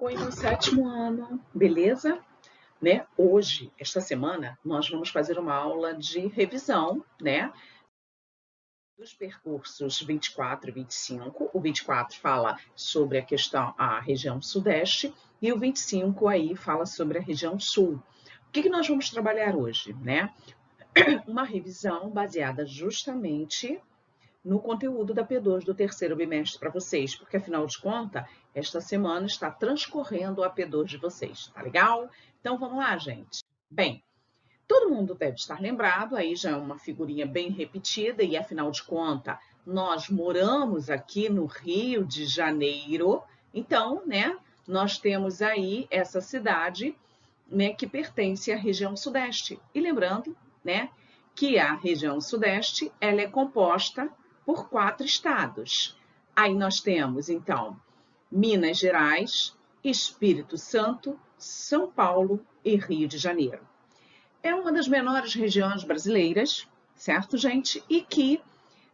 Oi, meu sétimo ano, beleza? Né? Hoje, esta semana, nós vamos fazer uma aula de revisão, né? Dos percursos 24 e 25. O 24 fala sobre a região sudeste e o 25 aí fala sobre a região sul. O que nós vamos trabalhar hoje, né? Uma revisão baseada justamente no conteúdo da P2 do terceiro bimestre para vocês, porque afinal de contas, esta semana está transcorrendo a P2 de vocês, tá legal? Então vamos lá, gente. Bem, todo mundo deve estar lembrado, aí já é uma figurinha bem repetida, e afinal de contas, nós moramos aqui no Rio de Janeiro, então, né, nós temos aí essa cidade, né, que pertence à região sudeste. E lembrando, né, que a região sudeste, ela é composta por 4 estados. Aí nós temos, então, Minas Gerais, Espírito Santo, São Paulo e Rio de Janeiro. É uma das menores regiões brasileiras, certo, gente? E que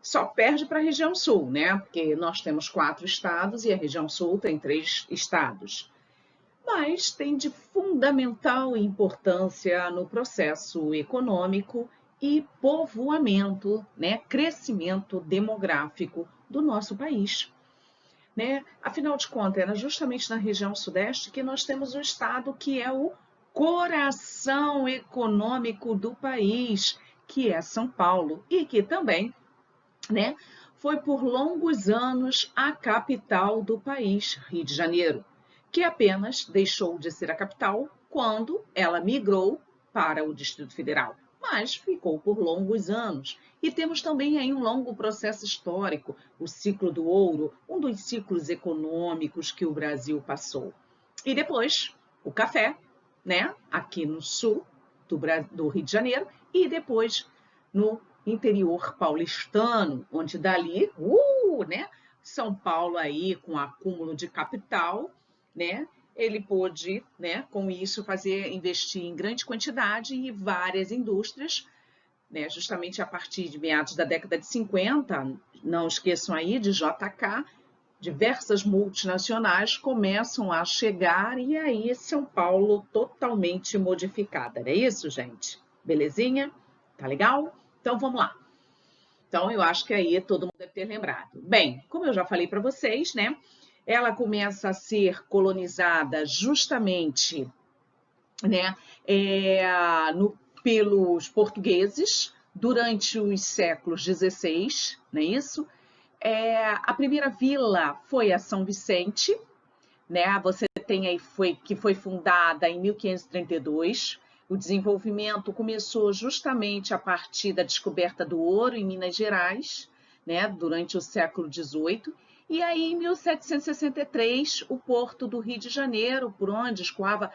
só perde para a região sul, né? Porque nós temos 4 estados e a região sul tem 3 estados. Mas tem de fundamental importância no processo econômico e povoamento, né? Crescimento demográfico do nosso país. Né? Afinal de contas, era justamente na região sudeste que nós temos o estado que é o coração econômico do país, que é São Paulo, e que também, né, foi por longos anos a capital do país, Rio de Janeiro, que apenas deixou de ser a capital quando ela migrou para o Distrito Federal, mas ficou por longos anos. E temos também aí um longo processo histórico, o ciclo do ouro, um dos ciclos econômicos que o Brasil passou. E depois, o café, né, aqui no sul do Rio de Janeiro, e depois no interior paulistano, onde dali, né, São Paulo aí com acúmulo de capital, né, ele pôde, né, com isso investir em grande quantidade e várias indústrias, né, justamente a partir de meados da década de 50, não esqueçam aí de JK, diversas multinacionais começam a chegar e aí São Paulo totalmente modificada, não é isso, gente? Belezinha? Tá legal? Então vamos lá. Então eu acho que aí todo mundo deve ter lembrado. Bem, como eu já falei para vocês, né? Ela começa a ser colonizada justamente, né, pelos portugueses durante os séculos XVI, não é isso? A primeira vila foi a São Vicente, né? Você tem aí que foi fundada em 1532. O desenvolvimento começou justamente a partir da descoberta do ouro em Minas Gerais, né? Durante o século XVIII. E aí, em 1763, o porto do Rio de Janeiro, por onde escoava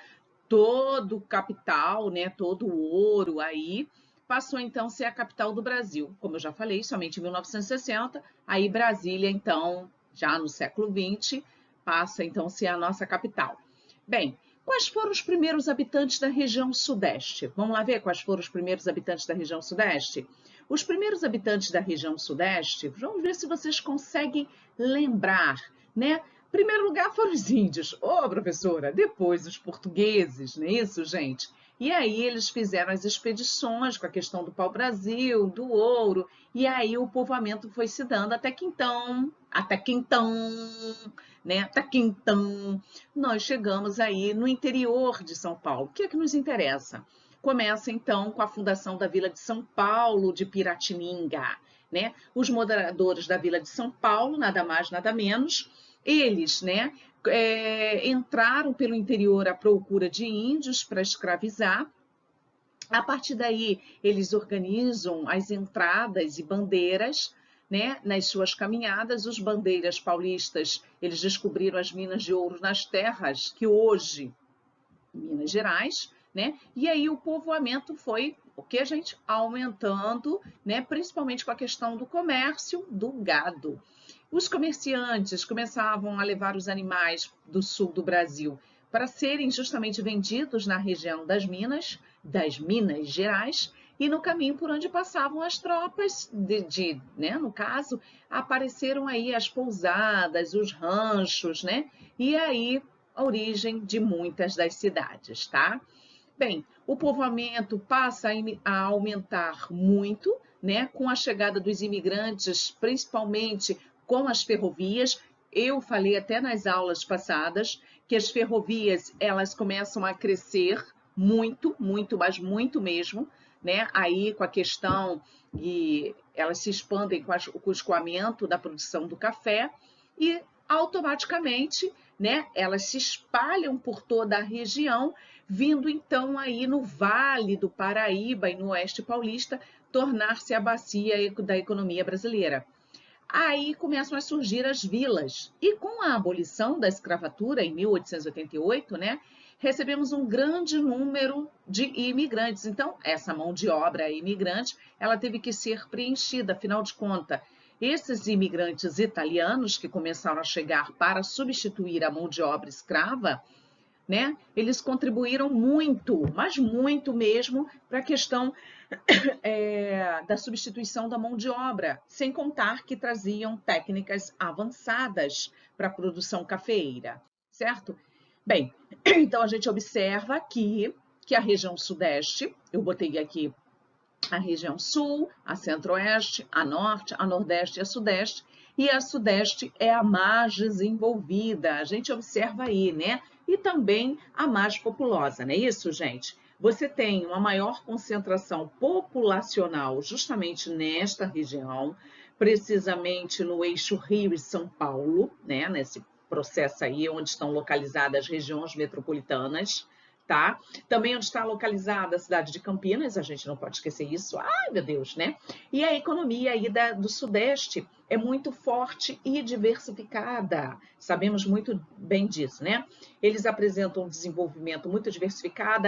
todo o capital, né? Todo o ouro aí, passou então a ser a capital do Brasil. Como eu já falei, somente em 1960, aí Brasília, então, já no século XX, passa então a ser a nossa capital. Bem, quais foram os primeiros habitantes da região sudeste? Vamos lá ver quais foram os primeiros habitantes da região sudeste? Os primeiros habitantes da região sudeste, vamos ver se vocês conseguem lembrar, né? Em primeiro lugar foram os índios, professora, depois os portugueses, não é isso, gente? E aí eles fizeram as expedições com a questão do pau-brasil, do ouro, e aí o povoamento foi se dando até que então, né? Até que então nós chegamos aí no interior de São Paulo. O que é que nos interessa? Começa então com a fundação da Vila de São Paulo de Piratininga, né? Os moradores da Vila de São Paulo, nada mais, nada menos, eles, né, entraram pelo interior à procura de índios para escravizar. A partir daí, eles organizam as entradas e bandeiras, né, nas suas caminhadas. Os bandeiras paulistas, eles descobriram as minas de ouro nas terras que hoje, Minas Gerais, né? E aí o povoamento foi o que a gente aumentando, né, principalmente com a questão do comércio do gado. Os comerciantes começavam a levar os animais do sul do Brasil para serem justamente vendidos na região das Minas Gerais, e no caminho por onde passavam as tropas, né, no caso, apareceram aí as pousadas, os ranchos, né? E aí a origem de muitas das cidades, tá? Bem, o povoamento passa a aumentar muito, né, com a chegada dos imigrantes, principalmente com as ferrovias. Eu falei até nas aulas passadas que as ferrovias, elas começam a crescer muito, muito, mas muito mesmo, né? Aí com a questão de elas se expandem com o escoamento da produção do café e automaticamente, né, elas se espalham por toda a região, vindo então aí no Vale do Paraíba e no Oeste Paulista tornar-se a bacia da economia brasileira. Aí começam a surgir as vilas. E com a abolição da escravatura em 1888, né, recebemos um grande número de imigrantes. Então, essa mão de obra imigrante, ela teve que ser preenchida, afinal de contas, esses imigrantes italianos que começaram a chegar para substituir a mão de obra escrava, né, eles contribuíram muito, mas muito mesmo, para a questão da substituição da mão de obra, sem contar que traziam técnicas avançadas para a produção cafeeira, certo? Bem, então a gente observa aqui que a região sudeste, eu botei aqui a região sul, a centro-oeste, a norte, a nordeste e a sudeste, e a sudeste é a mais desenvolvida, a gente observa aí, né? E também a mais populosa, não é isso, gente? Você tem uma maior concentração populacional justamente nesta região, precisamente no eixo Rio e São Paulo, né? Nesse processo aí onde estão localizadas as regiões metropolitanas, tá? Também onde está localizada a cidade de Campinas, a gente não pode esquecer isso, ai meu Deus, né? E a economia aí do Sudeste é muito forte e diversificada, sabemos muito bem disso, né? Eles apresentam um desenvolvimento muito diversificado,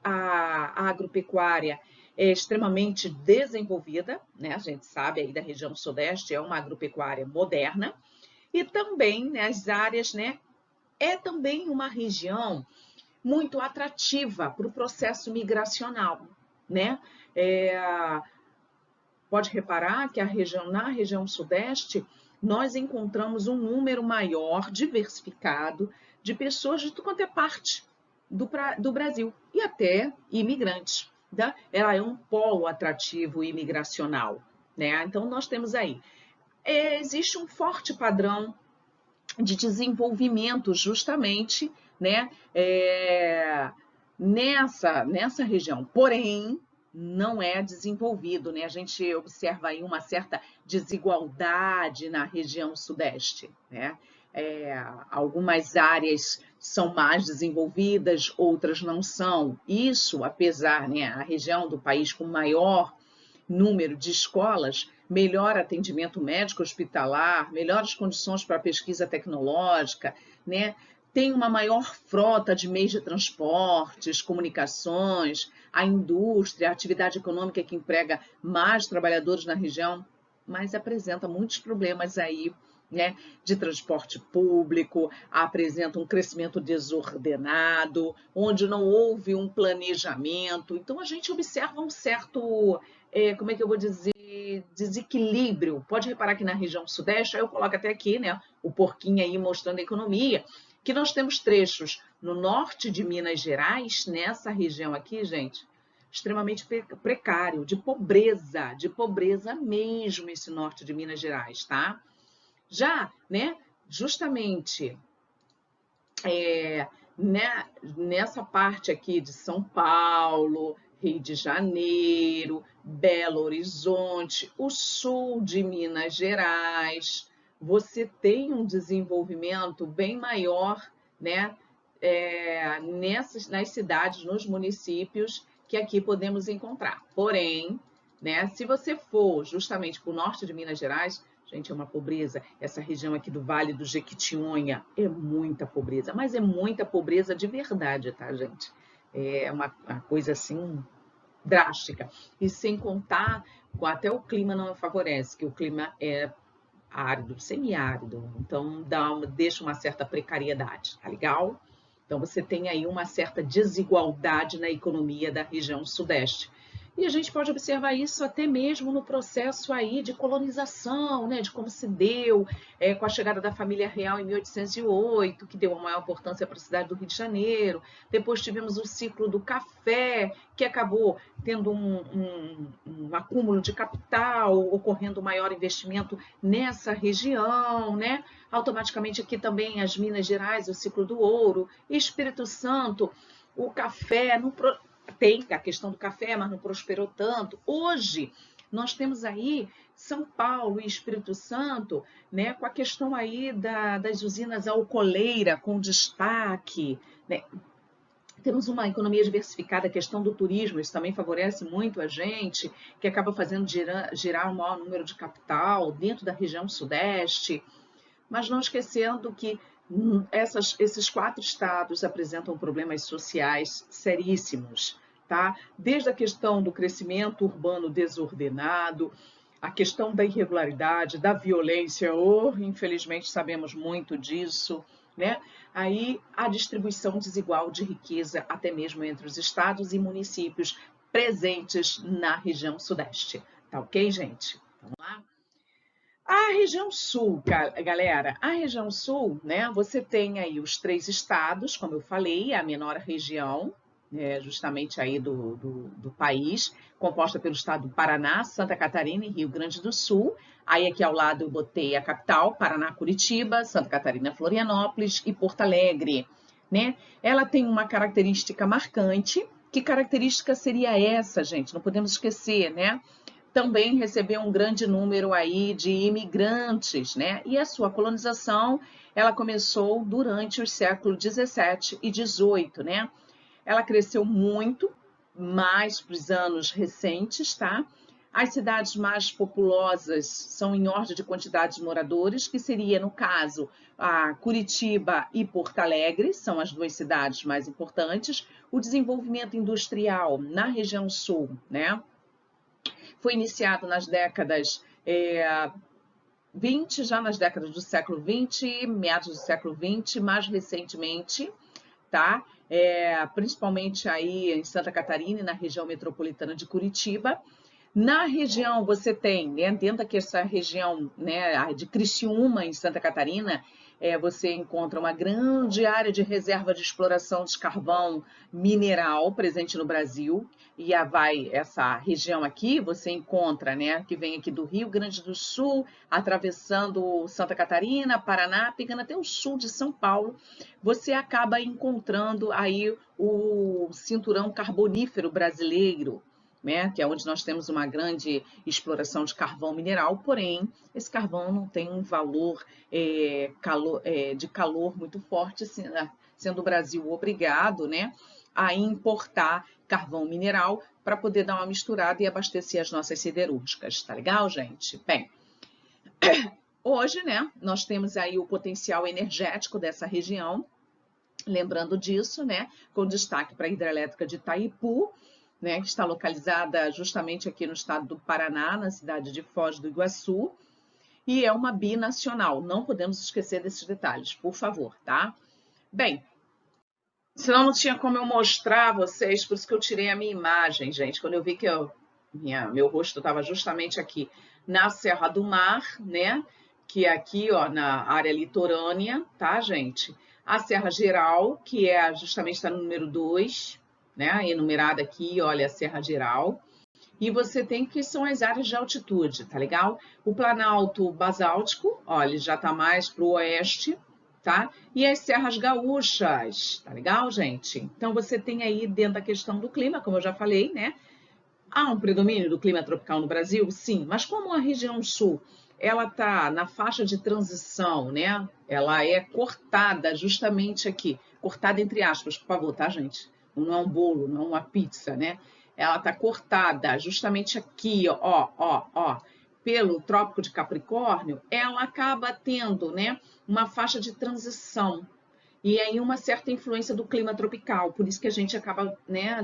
a agropecuária é extremamente desenvolvida, né? A gente sabe aí da região Sudeste, é uma agropecuária moderna, e também, né, as áreas, né? É também uma região muito atrativa para o processo migracional, né? Pode reparar que na região sudeste nós encontramos um número maior, diversificado, de pessoas de tudo quanto é parte do Brasil e até imigrantes. Tá? Ela é um polo atrativo imigracional, né? Então nós temos aí, existe um forte padrão de desenvolvimento justamente, né, nessa região. Porém, não é desenvolvido, né? A gente observa aí uma certa desigualdade na região sudeste, né? Algumas áreas são mais desenvolvidas, outras não são. Isso, apesar, né, a região do país com maior número de escolas, melhor atendimento médico hospitalar, melhores condições para pesquisa tecnológica, né? Tem uma maior frota de meios de transportes, comunicações, a indústria, a atividade econômica que emprega mais trabalhadores na região, mas apresenta muitos problemas aí, né, de transporte público, apresenta um crescimento desordenado, onde não houve um planejamento. Então, a gente observa um certo, como é que eu vou dizer, desequilíbrio. Pode reparar que na região sudeste, eu coloco até aqui, né, o porquinho aí mostrando a economia, que nós temos trechos no norte de Minas Gerais, nessa região aqui, gente, extremamente precário, de pobreza mesmo esse norte de Minas Gerais, tá? Já, né, justamente nessa parte aqui de São Paulo, Rio de Janeiro, Belo Horizonte, o sul de Minas Gerais, você tem um desenvolvimento bem maior, né, nas cidades, nos municípios que aqui podemos encontrar. Porém, né, se você for justamente para o norte de Minas Gerais, gente, é uma pobreza. Essa região aqui do Vale do Jequitinhonha é muita pobreza, mas é muita pobreza de verdade, tá, gente? É uma coisa assim drástica. E sem contar, até o clima não favorece, que o clima é árido, semiárido, então deixa uma certa precariedade, tá legal? Então você tem aí uma certa desigualdade na economia da região sudeste. E a gente pode observar isso até mesmo no processo aí de colonização, né, de como se deu com a chegada da família real em 1808, que deu a maior importância para a cidade do Rio de Janeiro. Depois tivemos o ciclo do café, que acabou tendo um acúmulo de capital, ocorrendo maior investimento nessa região, né? Automaticamente aqui também as Minas Gerais, o ciclo do ouro, Espírito Santo, o café, não tem a questão do café, mas não prosperou tanto. Hoje, nós temos aí São Paulo e Espírito Santo, né, com a questão aí das usinas alcooleira, com destaque, né? Temos uma economia diversificada, a questão do turismo, isso também favorece muito a gente, que acaba fazendo girar um maior número de capital dentro da região sudeste, mas não esquecendo que esses 4 estados apresentam problemas sociais seríssimos, tá? Desde a questão do crescimento urbano desordenado, a questão da irregularidade, da violência, infelizmente sabemos muito disso, né? Aí a distribuição desigual de riqueza, até mesmo entre os estados e municípios presentes na região sudeste. Tá ok, gente? Vamos lá? A região sul, galera, a região sul, né, você tem aí os 3 estados, como eu falei, a menor região, justamente aí do país, composta pelo estado do Paraná, Santa Catarina e Rio Grande do Sul. Aí aqui ao lado eu botei a capital, Paraná, Curitiba, Santa Catarina, Florianópolis e Porto Alegre, né? Ela tem uma característica marcante. Que característica seria essa, gente? Não podemos esquecer, né? Também recebeu um grande número aí de imigrantes, né? E a sua colonização, ela começou durante os séculos 17 e 18, né? Ela cresceu muito, mais para os anos recentes, tá? As cidades mais populosas são em ordem de quantidade de moradores, que seria, no caso, a Curitiba e Porto Alegre, são as 2 cidades mais importantes. O desenvolvimento industrial na região sul, né? Foi iniciado nas décadas 20, já nas décadas do século 20, meados do século 20, mais recentemente, tá? Principalmente aí em Santa Catarina e na região metropolitana de Curitiba. Na região você tem, né, dentro dessa região, né, de Criciúma, em Santa Catarina, você encontra uma grande área de reserva de exploração de carvão mineral presente no Brasil. E essa região aqui, você encontra, né, que vem aqui do Rio Grande do Sul, atravessando Santa Catarina, Paraná, pegando até o sul de São Paulo, você acaba encontrando aí o cinturão carbonífero brasileiro, né, que é onde nós temos uma grande exploração de carvão mineral, porém, esse carvão não tem um valor de calor muito forte, sendo o Brasil obrigado, né, a importar carvão mineral para poder dar uma misturada e abastecer as nossas siderúrgicas. Tá legal, gente? Bem, hoje, né, nós temos aí o potencial energético dessa região, lembrando disso, né, com destaque para a hidrelétrica de Itaipu, né, que está localizada justamente aqui no estado do Paraná, na cidade de Foz do Iguaçu, e é uma binacional. Não podemos esquecer desses detalhes, por favor, tá? Bem, senão não tinha como eu mostrar a vocês, por isso que eu tirei a minha imagem, gente, quando eu vi que meu rosto estava justamente aqui na Serra do Mar, né, que é aqui, ó, na área litorânea, tá, gente? A Serra Geral, que justamente está no número 2, né, enumerada aqui, olha, a Serra Geral. E você tem que são as áreas de altitude, tá legal? O Planalto Basáltico, olha, ele já está mais para o oeste, tá? E as Serras Gaúchas, tá legal, gente? Então você tem aí dentro da questão do clima, como eu já falei, né? Há um predomínio do clima tropical no Brasil? Sim, mas como a região sul ela está na faixa de transição, né? Ela é cortada justamente aqui, cortada entre aspas, por favor, tá, gente? Não é um bolo, não é uma pizza, né? Ela está cortada justamente aqui, ó, pelo Trópico de Capricórnio, ela acaba tendo, né, uma faixa de transição. E aí uma certa influência do clima tropical, por isso que a gente acaba, né,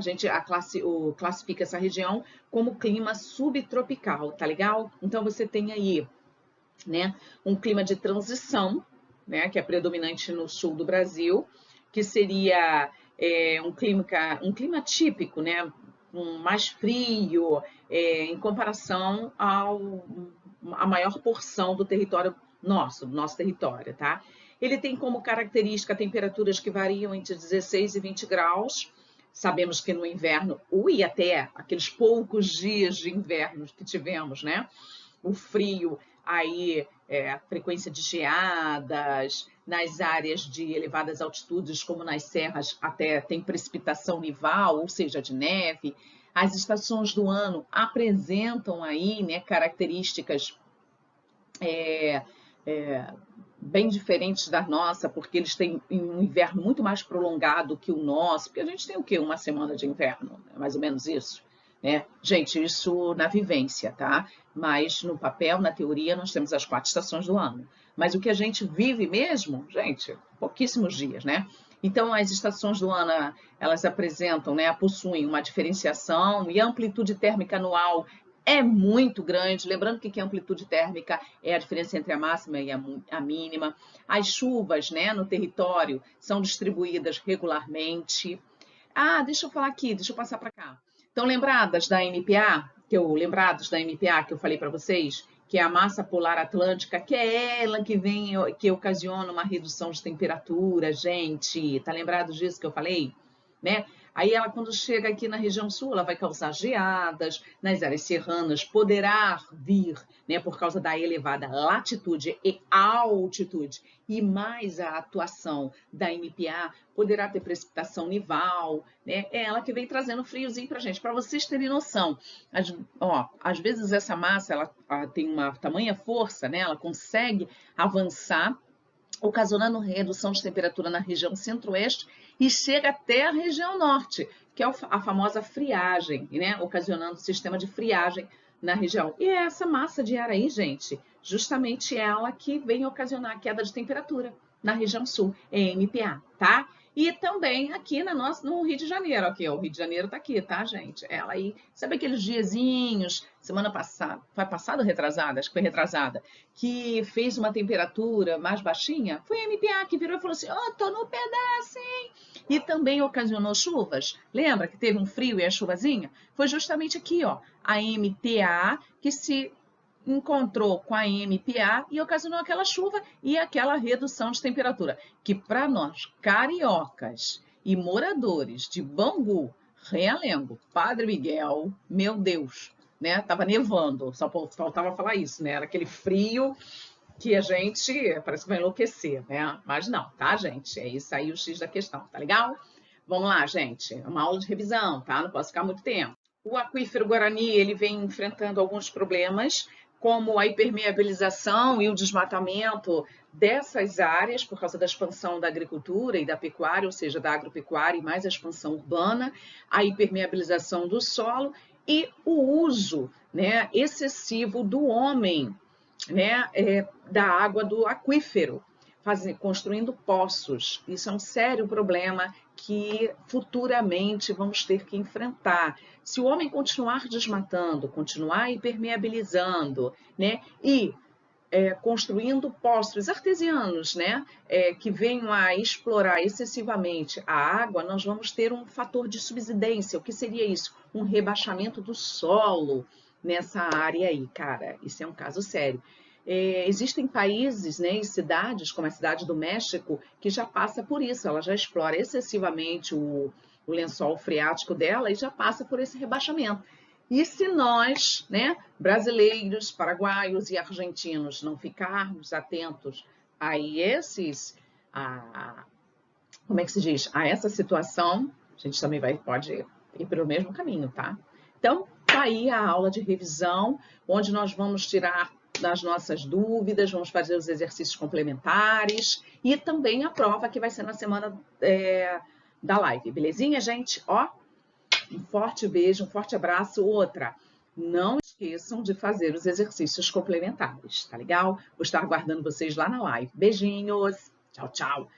classifica essa região como clima subtropical, tá legal? Então você tem aí, né, um clima de transição, né, que é predominante no sul do Brasil, que seria um clima típico, né, mais frio, em comparação à maior porção do território nosso, do nosso território, tá? Ele tem como característica temperaturas que variam entre 16 e 20 graus. Sabemos que no inverno, até aqueles poucos dias de inverno que tivemos, né? O frio, aí a frequência de geadas, nas áreas de elevadas altitudes, como nas serras, até tem precipitação nival, ou seja, de neve. As estações do ano apresentam aí, né, características bem diferentes da nossa, porque eles têm um inverno muito mais prolongado que o nosso, porque a gente tem o quê? Uma semana de inverno, é mais ou menos isso. Né? Gente, isso na vivência, tá? Mas no papel, na teoria, nós temos as 4 estações do ano. Mas o que a gente vive mesmo, gente, pouquíssimos dias, né? Então, as estações do ano, elas apresentam, né, possuem uma diferenciação e a amplitude térmica anual é muito grande. Lembrando que a amplitude térmica é a diferença entre a máxima e a mínima. As chuvas, né, no território são distribuídas regularmente. Ah, deixa eu falar aqui, deixa eu passar para cá. Estão lembrados da MPA que eu falei para vocês? Que é a massa polar atlântica, que é ela que ocasiona uma redução de temperatura, gente. Tá lembrado disso que eu falei? Né? Aí ela, quando chega aqui na região sul, ela vai causar geadas, nas áreas serranas poderá vir, né, por causa da elevada latitude e altitude, e mais a atuação da MPA, poderá ter precipitação nival, né? É ela que vem trazendo friozinho para a gente. Para vocês terem noção, às vezes essa massa ela tem uma tamanha força, né? Ela consegue avançar, ocasionando redução de temperatura na região centro-oeste e chega até a região norte, que é a famosa friagem, né? Ocasionando o sistema de friagem na região. E é essa massa de ar aí, gente, justamente ela que vem ocasionar a queda de temperatura na região sul, é MPA, tá? E também aqui no Rio de Janeiro, aqui, ó, o Rio de Janeiro tá aqui, tá, gente? Ela aí, sabe aqueles diazinhos, semana passada, foi passada ou retrasada? Acho que foi retrasada, que fez uma temperatura mais baixinha? Foi a MPA que virou e falou assim, tô no pedaço, hein? E também ocasionou chuvas. Lembra que teve um frio e a chuvazinha? Foi justamente aqui, ó, a MTA que se encontrou com a MPA e ocasionou aquela chuva e aquela redução de temperatura, que para nós, cariocas e moradores de Bangu, Realengo, Padre Miguel, meu Deus, né? Tava nevando, só faltava falar isso, né? Era aquele frio que a gente parece que vai enlouquecer, né? Mas não, tá, gente? É isso aí o X da questão, tá legal? Vamos lá, gente. É uma aula de revisão, tá? Não posso ficar muito tempo. O aquífero Guarani, ele vem enfrentando alguns problemas, como a hipermeabilização e o desmatamento dessas áreas por causa da expansão da agricultura e da pecuária, ou seja, da agropecuária e mais a expansão urbana, a hipermeabilização do solo e o uso, né, excessivo do homem, né, da água do aquífero, construindo poços. Isso é um sério problema que futuramente vamos ter que enfrentar. Se o homem continuar desmatando, continuar hipermeabilizando, né, e construindo poços artesianos, né, que venham a explorar excessivamente a água, nós vamos ter um fator de subsidência. O que seria isso? Um rebaixamento do solo nessa área aí, cara. Isso é um caso sério. Existem países, né, e cidades, como a cidade do México, que já passa por isso. Ela já explora excessivamente o lençol freático dela e já passa por esse rebaixamento. E se nós, né, brasileiros, paraguaios e argentinos, não ficarmos atentos a como é que se diz, a essa situação, a gente também pode ir pelo mesmo caminho, tá? Então, tá aí a aula de revisão, onde nós vamos tirar das nossas dúvidas, vamos fazer os exercícios complementares e também a prova que vai ser na semana da live, belezinha, gente? Ó, um forte beijo, um forte abraço. Outra, não esqueçam de fazer os exercícios complementares, tá legal? Vou estar aguardando vocês lá na live. Beijinhos, tchau, tchau.